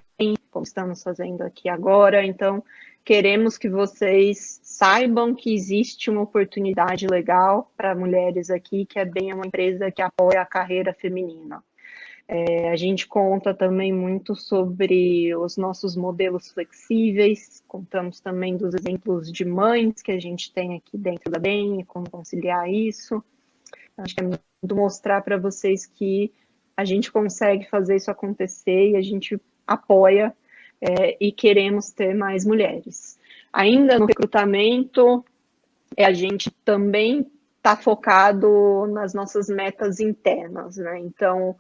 como estamos fazendo aqui agora. Então, queremos que vocês saibam que existe uma oportunidade legal para mulheres aqui, que a BEM é uma empresa que apoia a carreira feminina. A gente conta também muito sobre os nossos modelos flexíveis, contamos também dos exemplos de mães que a gente tem aqui dentro da BEM, como conciliar isso. Acho que é muito mostrar para vocês que a gente consegue fazer isso acontecer e a gente apoia e queremos ter mais mulheres. Ainda no recrutamento, a gente também está focado nas nossas metas internas, né? Então,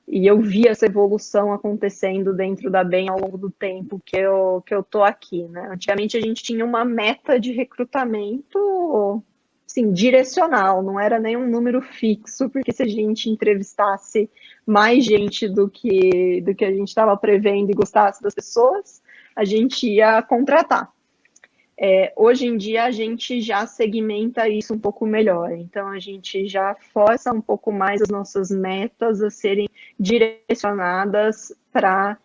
e eu vi essa evolução acontecendo dentro da BEM ao longo do tempo que eu tô aqui, né? Antigamente a gente tinha uma meta de recrutamento, assim, direcional, não era nem um número fixo, porque se a gente entrevistasse mais gente do que a gente estava prevendo e gostasse das pessoas, a gente ia contratar. Hoje em dia a gente já segmenta isso um pouco melhor, então a gente já força um pouco mais as nossas metas a serem direcionadas para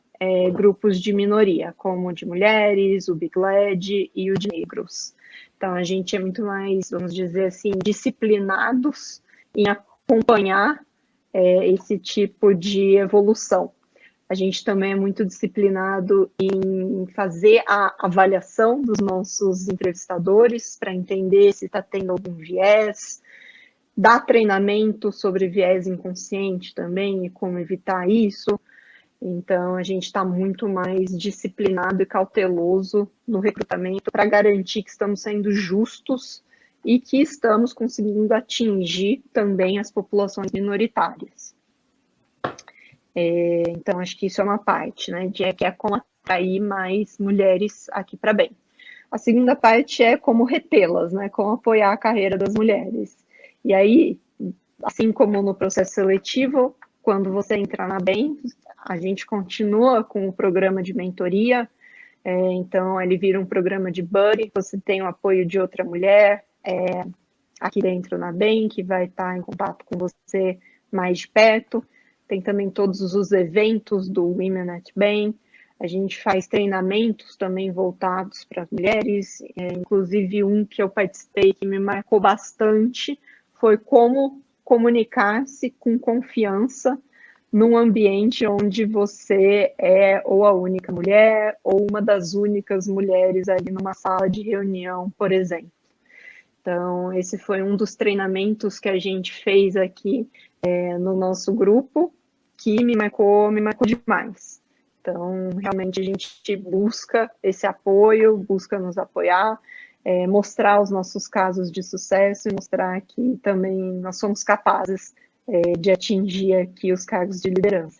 grupos de minoria, como o de mulheres, o Big LED e o de negros. Então a gente é muito mais, vamos dizer assim, disciplinados em acompanhar esse tipo de evolução. A gente também é muito disciplinado em fazer a avaliação dos nossos entrevistadores para entender se está tendo algum viés, dar treinamento sobre viés inconsciente também e como evitar isso. Então, a gente está muito mais disciplinado e cauteloso no recrutamento para garantir que estamos sendo justos e que estamos conseguindo atingir também as populações minoritárias. Então, acho que isso é uma parte, né, que é como atrair mais mulheres aqui para BEM. A segunda parte é como retê-las, né, como apoiar a carreira das mulheres. E aí, assim como no processo seletivo, quando você entra na BEM, a gente continua com o programa de mentoria, então ele vira um programa de buddy, você tem o apoio de outra mulher aqui dentro na BEM, que vai estar em contato com você mais de perto. Tem também todos os eventos do Women at BEM. A gente faz treinamentos também voltados para as mulheres, inclusive um que eu participei que me marcou bastante foi como comunicar-se com confiança num ambiente onde você é ou a única mulher ou uma das únicas mulheres ali numa sala de reunião, por exemplo. Então, esse foi um dos treinamentos que a gente fez aqui no nosso grupo, que me marcou demais. Então, realmente a gente busca esse apoio, busca nos apoiar, mostrar os nossos casos de sucesso e mostrar que também nós somos capazes de atingir aqui os cargos de liderança.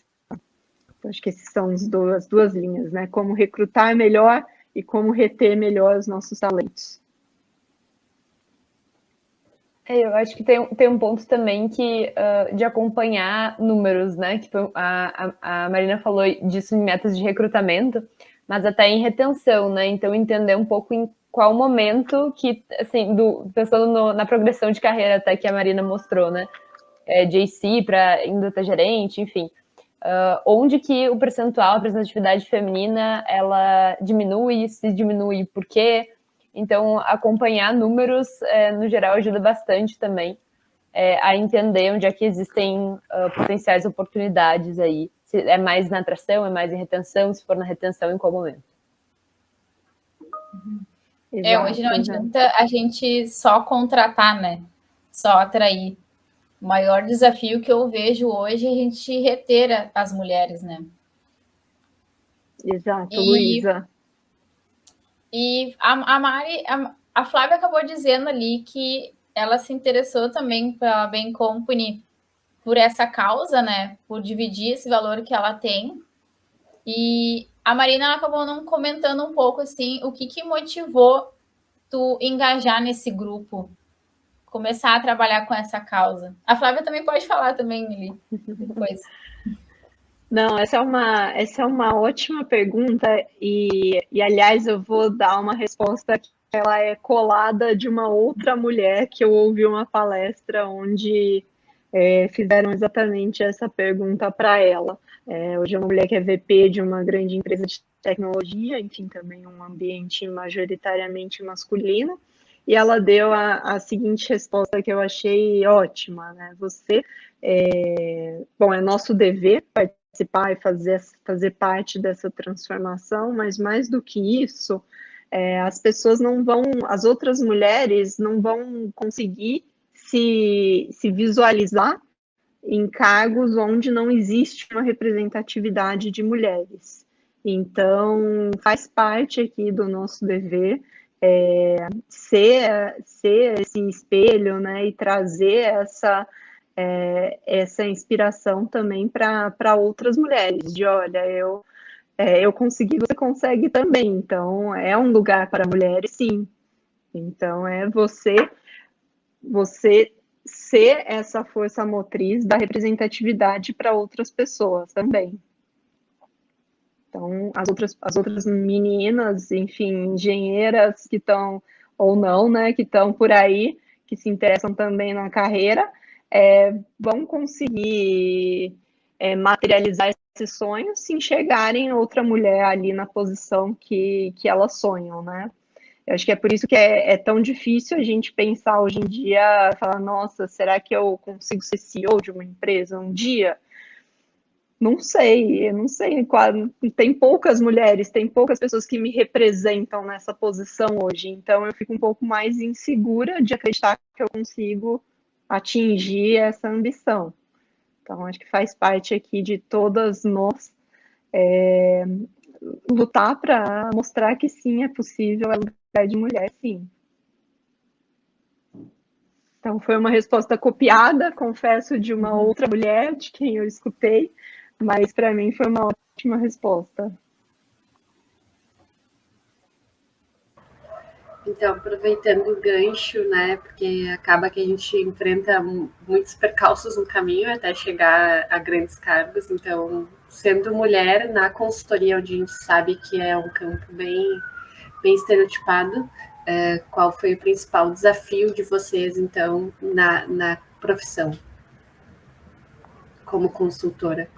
Então, acho que esses são as duas linhas, né? Como recrutar melhor e como reter melhor os nossos talentos. Eu acho que tem um ponto também que de acompanhar números, né? Que a Marina falou disso em metas de recrutamento, mas até em retenção, né? Então, entender um pouco em qual o momento que, assim, pensando na progressão de carreira até que a Marina mostrou, né? JC para indo até gerente, enfim. Onde que o percentual, a representatividade feminina, ela diminui, se diminui, por quê? Então, acompanhar números, no geral, ajuda bastante também a entender onde é que existem potenciais oportunidades aí. Se é mais na atração, é mais em retenção, se for na retenção, em qual momento. Hoje não adianta a gente só contratar, né? Só atrair. O maior desafio que eu vejo hoje é a gente reter as mulheres, né? Exato, Luísa. E a Mari, a Flávia acabou dizendo ali que ela se interessou também pela Bain Company por essa causa, né? Por dividir esse valor que ela tem. E a Marina acabou não comentando um pouco assim o que motivou tu engajar nesse grupo, começar a trabalhar com essa causa. A Flávia também pode falar também ali depois. Não, essa é uma ótima pergunta e aliás, eu vou dar uma resposta que ela é colada de uma outra mulher que eu ouvi uma palestra onde fizeram exatamente essa pergunta para ela. Hoje é uma mulher que é VP de uma grande empresa de tecnologia, enfim, também um ambiente majoritariamente masculino, e ela deu a seguinte resposta que eu achei ótima, né? Bom, é nosso dever participar e fazer parte dessa transformação, mas mais do que isso, as outras mulheres não vão conseguir se visualizar em cargos onde não existe uma representatividade de mulheres. Então, faz parte aqui do nosso dever ser esse espelho, né, e trazer essa inspiração também para outras mulheres, de olha, eu consegui, você consegue também. Então, é um lugar para mulheres, sim. Então, é você ser essa força motriz da representatividade para outras pessoas também. Então, as outras meninas, enfim, engenheiras que estão, ou não, né, que estão por aí, que se interessam também na carreira, vão conseguir materializar esse sonho se enxergarem outra mulher ali na posição que elas sonham, né? Eu acho que é por isso que é tão difícil a gente pensar hoje em dia, falar, nossa, será que eu consigo ser CEO de uma empresa um dia? Não sei, eu não sei. Tem poucas mulheres, tem poucas pessoas que me representam nessa posição hoje, então eu fico um pouco mais insegura de acreditar que eu consigo atingir essa ambição. Então, acho que faz parte aqui de todas nós lutar para mostrar que sim, é possível, é lugar de mulher, sim. Então, foi uma resposta copiada, confesso, de uma outra mulher, de quem eu escutei, mas para mim foi uma ótima resposta. Então, aproveitando o gancho, né, porque acaba que a gente enfrenta muitos percalços no caminho até chegar a grandes cargos. Então, sendo mulher na consultoria, onde a gente sabe que é um campo bem estereotipado, qual foi o principal desafio de vocês, então, na profissão como consultora?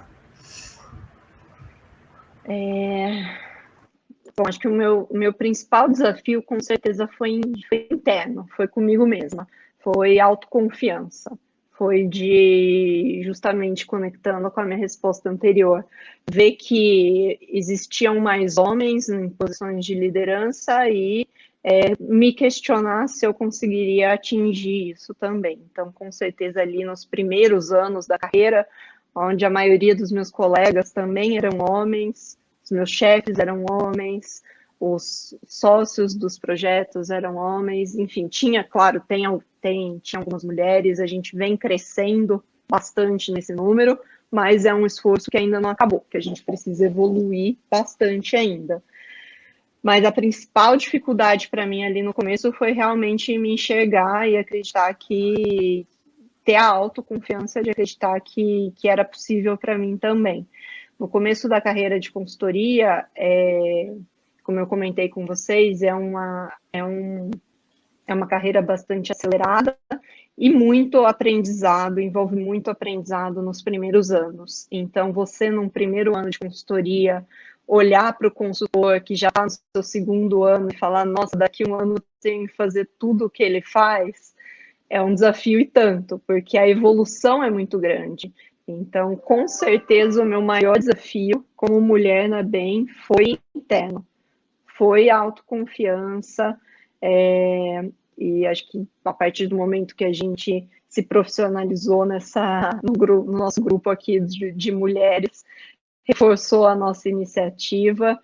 Bom, acho que o meu principal desafio, com certeza, foi interno, foi comigo mesma, foi autoconfiança, foi de, justamente conectando com a minha resposta anterior, ver que existiam mais homens em posições de liderança e me questionar se eu conseguiria atingir isso também. Então, com certeza, ali nos primeiros anos da carreira, onde a maioria dos meus colegas também eram homens, os meus chefes eram homens, os sócios dos projetos eram homens, enfim, tinha, claro, tinha algumas mulheres, a gente vem crescendo bastante nesse número, mas é um esforço que ainda não acabou, que a gente precisa evoluir bastante ainda. Mas a principal dificuldade para mim ali no começo foi realmente me enxergar e acreditar que ter a autoconfiança de acreditar que era possível para mim também. No começo da carreira de consultoria, como eu comentei com vocês, é uma carreira bastante acelerada e muito aprendizado, envolve muito aprendizado nos primeiros anos. Então, você, num primeiro ano de consultoria, olhar para o consultor que já está no seu segundo ano e falar, nossa, daqui a um ano eu tenho que fazer tudo o que ele faz, é um desafio e tanto, porque a evolução é muito grande. Então, com certeza, o meu maior desafio como mulher na BEM foi interno, foi a autoconfiança, e acho que a partir do momento que a gente se profissionalizou no nosso grupo aqui de mulheres, reforçou a nossa iniciativa,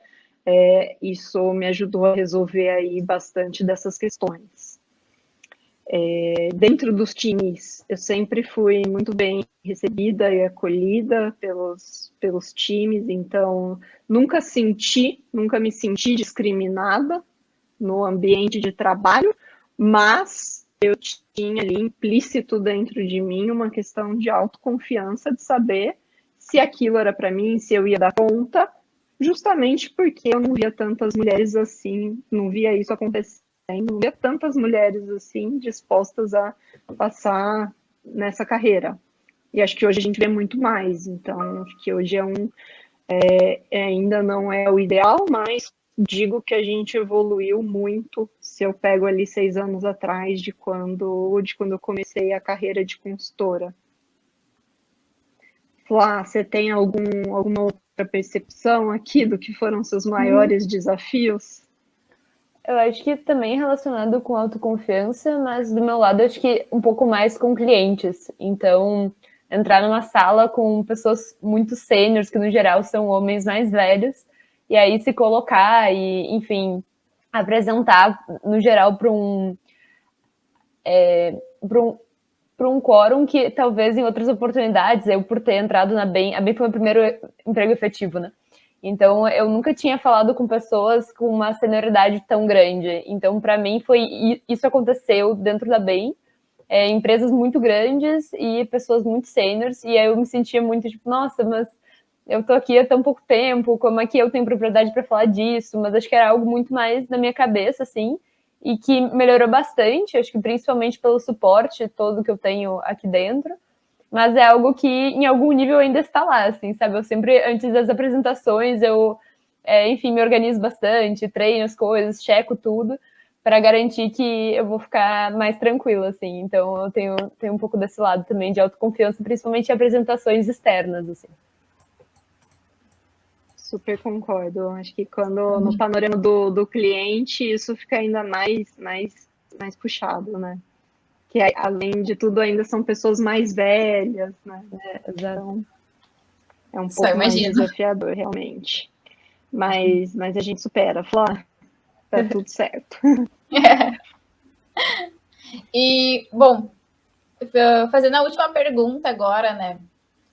isso me ajudou a resolver aí bastante dessas questões. Dentro dos times, eu sempre fui muito bem recebida e acolhida pelos times, então nunca me senti discriminada no ambiente de trabalho, mas eu tinha ali implícito dentro de mim uma questão de autoconfiança, de saber se aquilo era para mim, se eu ia dar conta, justamente porque eu não via tantas mulheres assim, não via isso acontecendo, não via tantas mulheres assim dispostas a passar nessa carreira. E acho que hoje a gente vê muito mais, então acho que hoje ainda não é o ideal, mas digo que a gente evoluiu muito se eu pego ali 6 anos atrás de quando eu comecei a carreira de consultora. Flá, você tem alguma outra percepção aqui do que foram seus maiores desafios? Eu acho que também relacionado com autoconfiança, mas do meu lado acho que um pouco mais com clientes. Então, entrar numa sala com pessoas muito sêniores, que no geral são homens mais velhos, e aí se colocar e, enfim, apresentar no geral para um quórum que talvez em outras oportunidades, eu por ter entrado na BEM, a BEM foi o meu primeiro emprego efetivo, né? Então, eu nunca tinha falado com pessoas com uma senioridade tão grande. Então, para mim, isso aconteceu dentro da BEM, empresas muito grandes e pessoas muito sêniores, e aí eu me sentia muito tipo, nossa, mas eu tô aqui há tão pouco tempo, como é que eu tenho propriedade para falar disso? Mas acho que era algo muito mais na minha cabeça, assim, e que melhorou bastante, acho que principalmente pelo suporte todo que eu tenho aqui dentro, mas é algo que em algum nível ainda está lá, assim, sabe? Eu sempre, antes das apresentações, enfim, me organizo bastante, treino as coisas, checo tudo, para garantir que eu vou ficar mais tranquila, assim. Então, eu tenho um pouco desse lado também de autoconfiança, principalmente em apresentações externas, assim. Super concordo. Acho que quando no panorama do cliente, isso fica ainda mais puxado, né? Que além de tudo ainda são pessoas mais velhas, né? Então é um pouco mais desafiador, realmente. Mas a gente supera, Flá, tá tudo certo. E, bom, fazendo a última pergunta agora, né?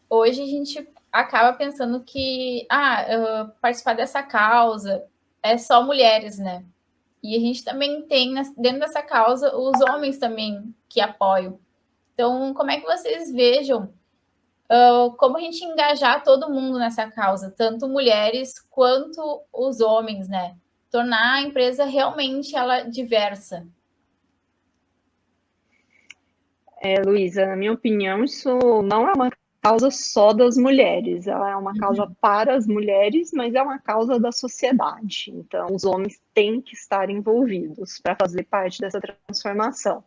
Hoje a gente acaba pensando que participar dessa causa é só mulheres, né? E a gente também tem dentro dessa causa os homens também que apoiam. Então, como é que vocês vejam como a gente engajar todo mundo nessa causa, tanto mulheres quanto os homens, né? Tornar a empresa realmente ela diversa. Luísa, na minha opinião, isso não é uma causa só das mulheres, ela é uma causa para as mulheres, mas é uma causa da sociedade. Então, os homens têm que estar envolvidos para fazer parte dessa transformação.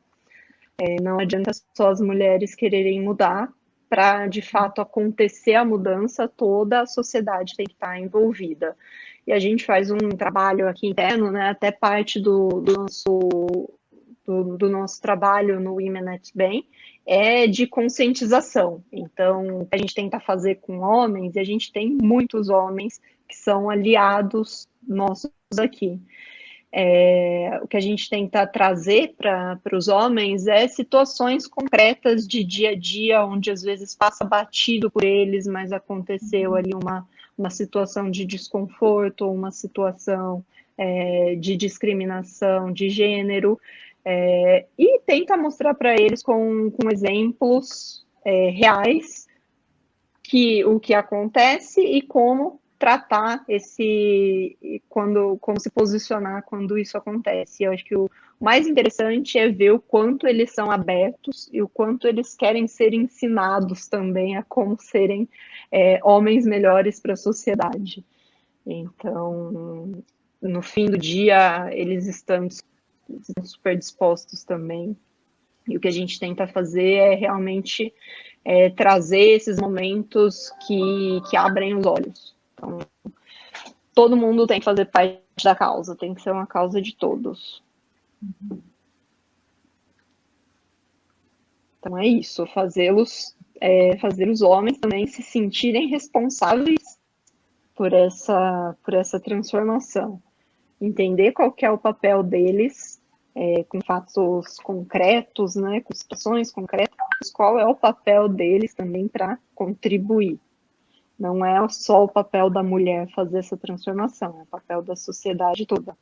Não adianta só as mulheres quererem mudar, para de fato acontecer a mudança, toda a sociedade tem que estar envolvida. E a gente faz um trabalho aqui interno, né, até parte do nosso trabalho no Women at BEM é de conscientização. Então, a gente tenta fazer com homens, e a gente tem muitos homens que são aliados nossos aqui. O que a gente tenta trazer para os homens é situações concretas de dia a dia, onde às vezes passa batido por eles, mas aconteceu ali uma situação de desconforto, uma situação de discriminação de gênero, e tenta mostrar para eles com exemplos reais o que acontece e como tratar como se posicionar quando isso acontece. Eu acho que o mais interessante é ver o quanto eles são abertos e o quanto eles querem ser ensinados também a como serem homens melhores para a sociedade. Então, no fim do dia, eles estão super dispostos também. E o que a gente tenta fazer é realmente trazer esses momentos que abrem os olhos. Então, todo mundo tem que fazer parte da causa, tem que ser uma causa de todos. Então é isso, fazer os homens também se sentirem responsáveis por essa transformação. Entender qual que é o papel deles, com fatos concretos, né, com situações concretas, qual é o papel deles também para contribuir. Não é só o papel da mulher fazer essa transformação, é o papel da sociedade toda.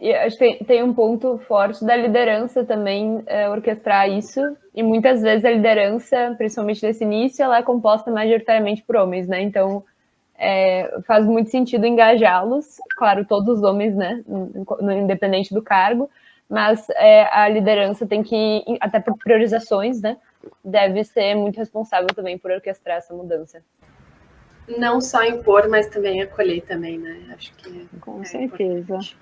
E acho que tem um ponto forte da liderança também, orquestrar isso, e muitas vezes a liderança, principalmente nesse início, ela é composta majoritariamente por homens, né? Então, faz muito sentido engajá-los, claro, todos os homens, né, independente do cargo, mas a liderança tem que, até por priorizações, né, deve ser muito responsável também por orquestrar essa mudança. Não só impor, mas também acolher também, né? Acho que com certeza. Importante.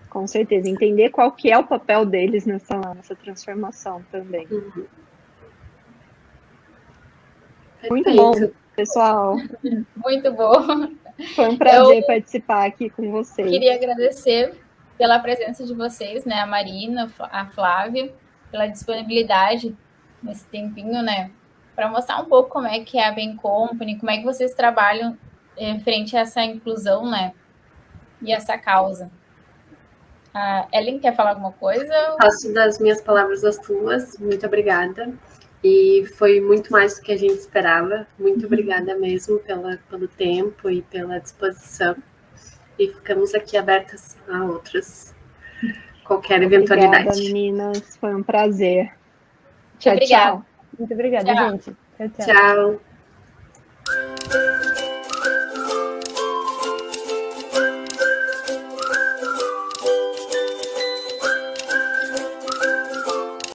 Com certeza, entender qual que é o papel deles nessa transformação também. Uhum. Muito bom, pessoal. Muito bom. Foi um prazer participar aqui com vocês. Queria agradecer pela presença de vocês, né, a Marina, a Flávia, pela disponibilidade nesse tempinho, né, para mostrar um pouco como é que é a Bain Company, como é que vocês trabalham frente a essa inclusão, né, e essa causa. A Ellen, quer falar alguma coisa? Faço das minhas palavras as tuas. Muito obrigada. E foi muito mais do que a gente esperava. Muito obrigada mesmo pelo tempo e pela disposição. E ficamos aqui abertas a outras. Qualquer eventualidade. Obrigada, meninas. Foi um prazer. Tchau, tchau. Muito obrigada, gente. Tchau.